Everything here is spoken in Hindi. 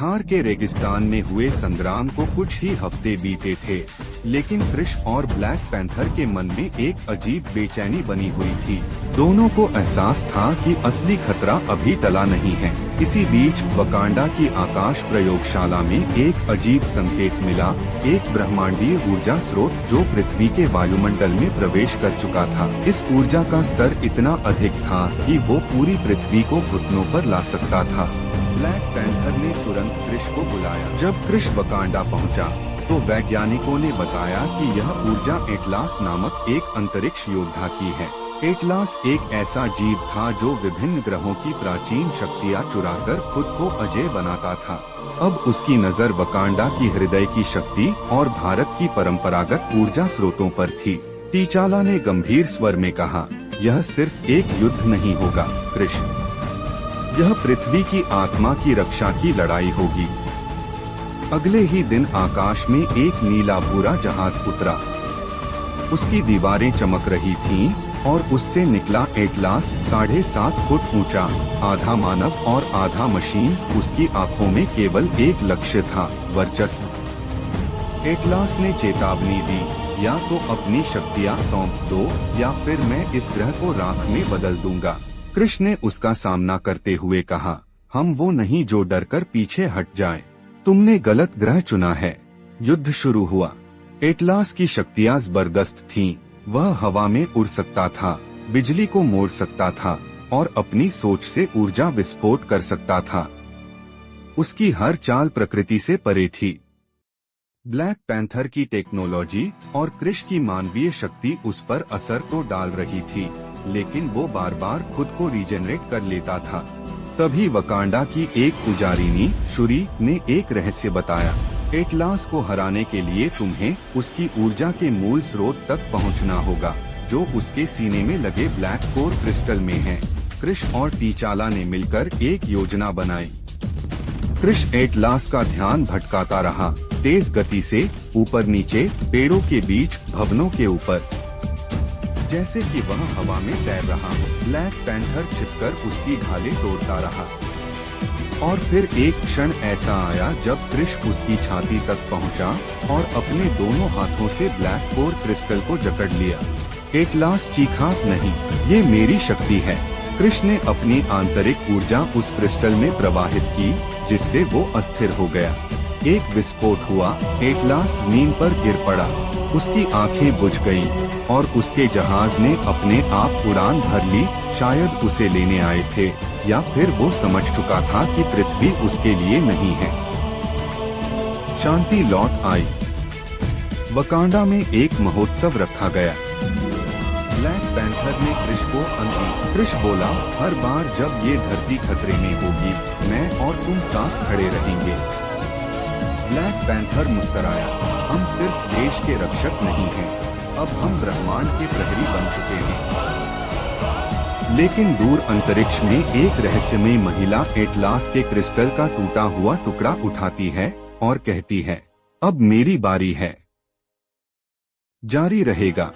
थार के रेगिस्तान में हुए संग्राम को कुछ ही हफ्ते बीते थे, लेकिन क्रिश और ब्लैक पैंथर के मन में एक अजीब बेचैनी बनी हुई थी। दोनों को एहसास था कि असली खतरा अभी टला नहीं है। इसी बीच वकांडा की आकाश प्रयोगशाला में एक अजीब संकेत मिला, एक ब्रह्मांडीय ऊर्जा स्रोत जो पृथ्वी के वायुमंडल में प्रवेश कर चुका था। इस ऊर्जा का स्तर इतना अधिक था कि वो पूरी पृथ्वी को घुटनों पर ला सकता था। ब्लैक पैंथर ने तुरंत क्रिश को बुलाया। जब क्रिश वकांडा पहुंचा, तो वैज्ञानिकों ने बताया कि यह ऊर्जा एटलास नामक एक अंतरिक्ष योद्धा की है। एटलास एक ऐसा जीव था जो विभिन्न ग्रहों की प्राचीन शक्तियां चुराकर खुद को अजेय बनाता था। अब उसकी नजर वकांडा की हृदय की शक्ति और भारत की परंपरागत ऊर्जा स्रोतों पर थी। टीचाला ने गंभीर स्वर में कहा, यह सिर्फ एक युद्ध नहीं होगा क्रिश, यह पृथ्वी की आत्मा की रक्षा की लड़ाई होगी। अगले ही दिन आकाश में एक नीला भूरा जहाज उतरा। उसकी दीवारें चमक रही थीं और उससे निकला एटलास 7.5 फुट ऊंचा, आधा मानव और आधा मशीन। उसकी आंखों में केवल एक लक्ष्य था, वर्चस्व। एटलास ने चेतावनी दी, या तो अपनी शक्तियां सौंप दो या फिर मैं इस ग्रह को राख में बदल दूंगा। क्रिश ने उसका सामना करते हुए कहा, हम वो नहीं जो डरकर पीछे हट जाए। तुमने गलत ग्रह चुना है। युद्ध शुरू हुआ। एटलास की शक्तियां जबरदस्त थीं। वह हवा में उड़ सकता था, बिजली को मोड़ सकता था और अपनी सोच से ऊर्जा विस्फोट कर सकता था। उसकी हर चाल प्रकृति से परे थी। ब्लैक पैंथर की टेक्नोलॉजी और क्रिश की मानवीय शक्ति उस पर असर तो डाल रही थी, लेकिन वो बार बार खुद को रीजेनरेट कर लेता था। तभी वकांडा की एक पुजारिनी शुरी ने एक रहस्य बताया। एटलास को हराने के लिए तुम्हें उसकी ऊर्जा के मूल स्रोत तक पहुंचना होगा, जो उसके सीने में लगे ब्लैक कोर क्रिस्टल में है। क्रिश और टीचाला ने मिलकर एक योजना बनाई। क्रिश एटलास का ध्यान भटकाता रहा, तेज गति से, ऊपर नीचे, पेड़ों के बीच, भवनों के ऊपर, जैसे कि वह हवा में तैर रहा हो। ब्लैक पैंथर छिपकर उसकी ढालें तोड़ता रहा। और फिर एक क्षण ऐसा आया जब क्रिश उसकी छाती तक पहुंचा और अपने दोनों हाथों से ब्लैक कोर क्रिस्टल को जकड़ लिया। एटलास चीखा, नहीं, ये मेरी शक्ति है। क्रिश ने अपनी आंतरिक ऊर्जा उस क्रिस्टल में प्रवाहित की, जिससे वो अस्थिर हो गया। एक विस्फोट हुआ, एटलास जमीन पर गिर पड़ा। उसकी आंखें बुझ गईं और उसके जहाज ने अपने आप उड़ान भर ली। शायद उसे लेने आए थे, या फिर वो समझ चुका था कि पृथ्वी उसके लिए नहीं है। शांति लौट आई। वकांडा में एक महोत्सव रखा गया। ब्लैक पैंथर ने क्रिश को अंधी। क्रिश बोला, हर बार जब ये धरती खतरे में होगी, मैं और तुम साथ खड़े रहेंगे। ब्लैक पैंथर मुस्कुराया, हम सिर्फ देश के रक्षक नहीं हैं, अब हम ब्रह्मांड के प्रहरी बन चुके हैं। लेकिन दूर अंतरिक्ष में एक रहस्यमयी महिला एटलास के क्रिस्टल का टूटा हुआ टुकड़ा उठाती है और कहती है, अब मेरी बारी है। जारी रहेगा।